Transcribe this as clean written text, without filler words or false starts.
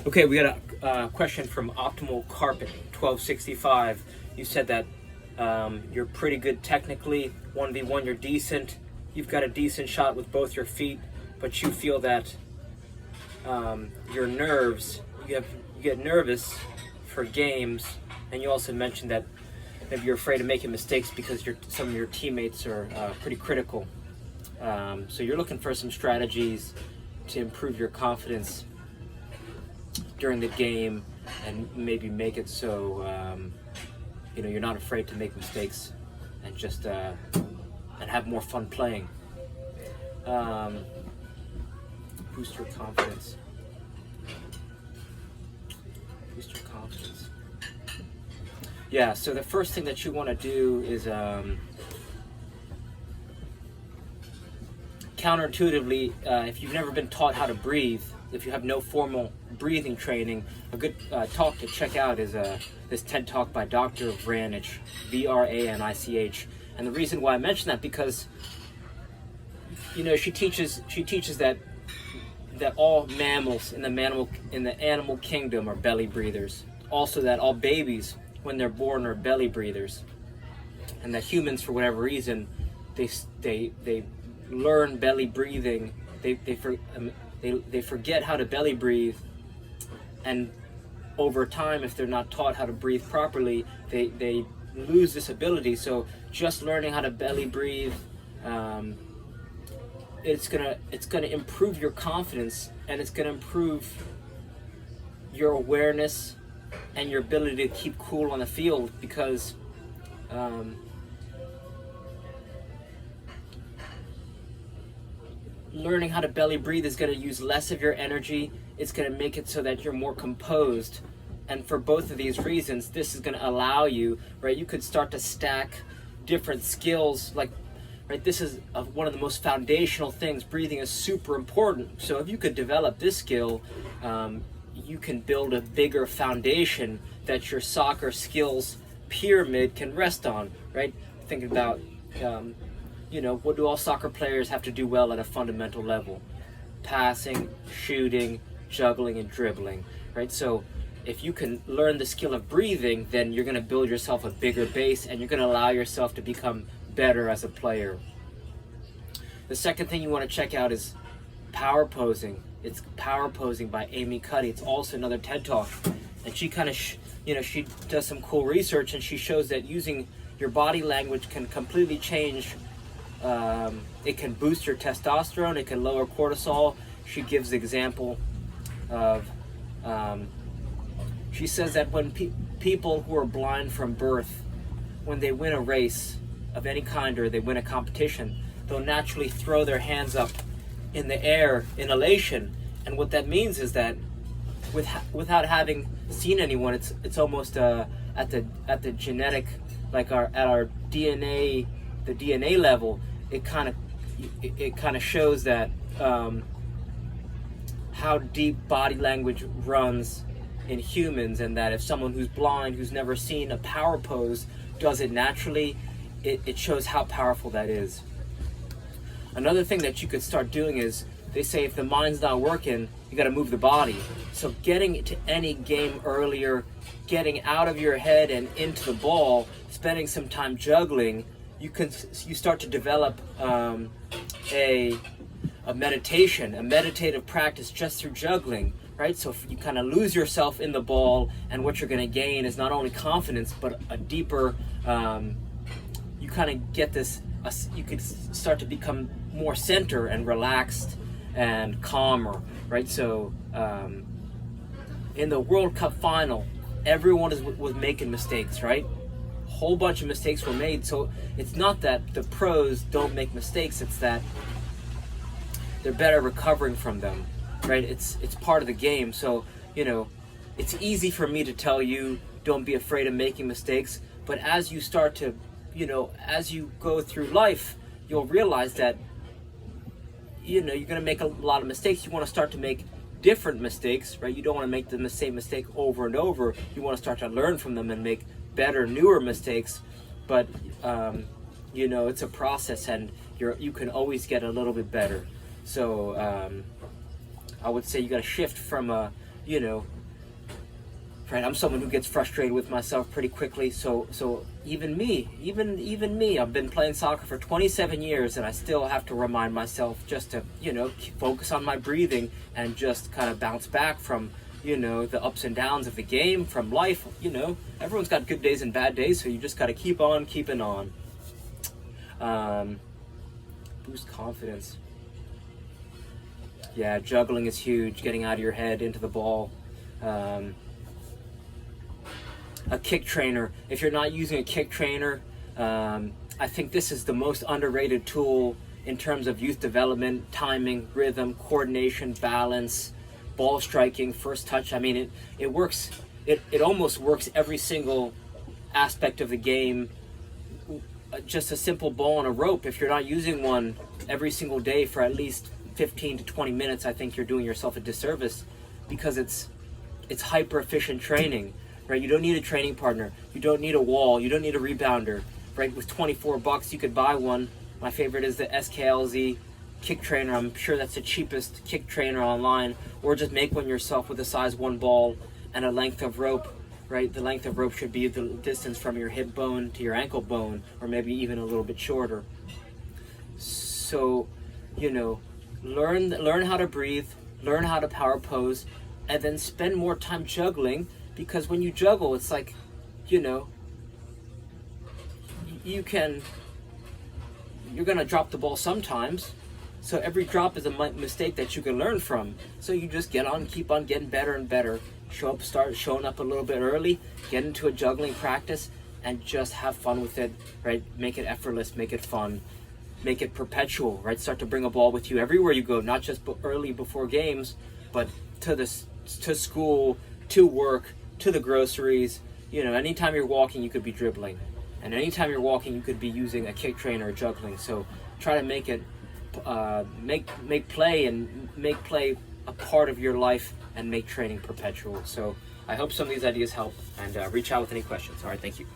Okay, we got a question from Optimal Carpet 1265. You said that you're pretty good technically. 1v1, you're decent. You've got a decent shot with both your feet, but you feel that your nerves, you get nervous for games, and you also mentioned that maybe you're afraid of making mistakes because some of your teammates are pretty critical. So you're looking for some strategies to improve your confidence during the game and maybe make it so you're not afraid to make mistakes and just and have more fun playing. Boost your confidence. Boost your confidence. Yeah, so the first thing that you want to do is counterintuitively, if you've never been taught how to breathe, if you have no formal breathing training, a good talk to check out is this TED Talk by Dr. Vranich, Vranich. And the reason why I mention that, because she teaches that all mammals in the animal kingdom are belly breathers. Also, that all babies when they're born are belly breathers, and that humans, for whatever reason, they learn belly breathing. They forget how to belly breathe, and over time, if they're not taught how to breathe properly, they lose this ability. So just learning how to belly breathe, it's gonna improve your confidence, and it's gonna improve your awareness and your ability to keep cool on the field, because learning how to belly breathe is going to use less of your energy. It's going to make it so that you're more composed. And for both of these reasons, this is going to allow you, right? You could start to stack different skills. Like, right, this is one of the most foundational things. Breathing is super important. So if you could develop this skill, you can build a bigger foundation that your soccer skills pyramid can rest on, right? Think about, what do all soccer players have to do well at a fundamental level? Passing, shooting, juggling, and dribbling, right? So if you can learn the skill of breathing, then you're going to build yourself a bigger base, and you're going to allow yourself to become better as a player. The second thing you want to check out is power posing. It's Power Posing by Amy Cuddy. It's also another TED Talk, and she kind of she does some cool research, and she shows that using your body language can completely change. It can boost your testosterone. It can lower cortisol. She gives the example of she says that when people who are blind from birth, when they win a race of any kind or they win a competition, they'll naturally throw their hands up in the air in elation. And what that means is that without having seen anyone, it's almost at the genetic, like at our DNA, the DNA level, it kind of shows that how deep body language runs in humans, and that if someone who's blind, who's never seen a power pose, does it naturally, it shows how powerful that is. Another thing that you could start doing is, they say if the mind's not working, you got to move the body. So getting to any game earlier, getting out of your head and into the ball, spending some time juggling, you start to develop a meditative practice just through juggling, right? So if you kind of lose yourself in the ball, and what you're going to gain is not only confidence, but a deeper, you kind of get this, you could start to become more center and relaxed and calmer, right? So in the World Cup final, everyone was making mistakes, right? Whole bunch of mistakes were made. So it's not that the pros don't make mistakes, it's that they're better recovering from them, right? It's part of the game. So it's easy for me to tell you don't be afraid of making mistakes, but as you start to as you go through life, you'll realize that you're going to make a lot of mistakes. You want to start to make different mistakes, right? You don't want to make the same mistake over and over. You want to start to learn from them and make better, newer mistakes. But it's a process, and you can always get a little bit better. So I would say you got to shift from you know, right, I'm someone who gets frustrated with myself pretty quickly. So even me, I've been playing soccer for 27 years, and I still have to remind myself just to, focus on my breathing and just kind of bounce back from, the ups and downs of the game, from life. Everyone's got good days and bad days, so you just got to keep on keeping on. Boost confidence. Yeah, juggling is huge. Getting out of your head into the ball. A kick trainer. If you're not using a kick trainer, I think this is the most underrated tool in terms of youth development, timing, rhythm, coordination, balance, ball striking, first touch. I mean, it works. It almost works every single aspect of the game. Just a simple ball and a rope. If you're not using one every single day for at least 15 to 20 minutes, I think you're doing yourself a disservice, because it's hyper efficient training. Right, you don't need a training partner. You don't need a wall. You don't need a rebounder. Right, with $24, you could buy one. My favorite is the SKLZ kick trainer. I'm sure that's the cheapest kick trainer online. Or just make one yourself with a size 1 ball and a length of rope. Right, the length of rope should be the distance from your hip bone to your ankle bone, or maybe even a little bit shorter. So, learn how to breathe, learn how to power pose, and then spend more time juggling. Because when you juggle, it's like, you're gonna drop the ball sometimes. So every drop is a mistake that you can learn from. So you just keep on getting better and better. Start showing up a little bit early, get into a juggling practice, and just have fun with it, right? Make it effortless, make it fun, make it perpetual, right? Start to bring a ball with you everywhere you go, not just early before games, but to school, to work, to the groceries. Anytime you're walking, you could be dribbling, and anytime you're walking, you could be using a kick trainer or juggling. So try to make it make play a part of your life, and make training perpetual. So I hope some of these ideas help, and reach out with any questions. All right, thank you.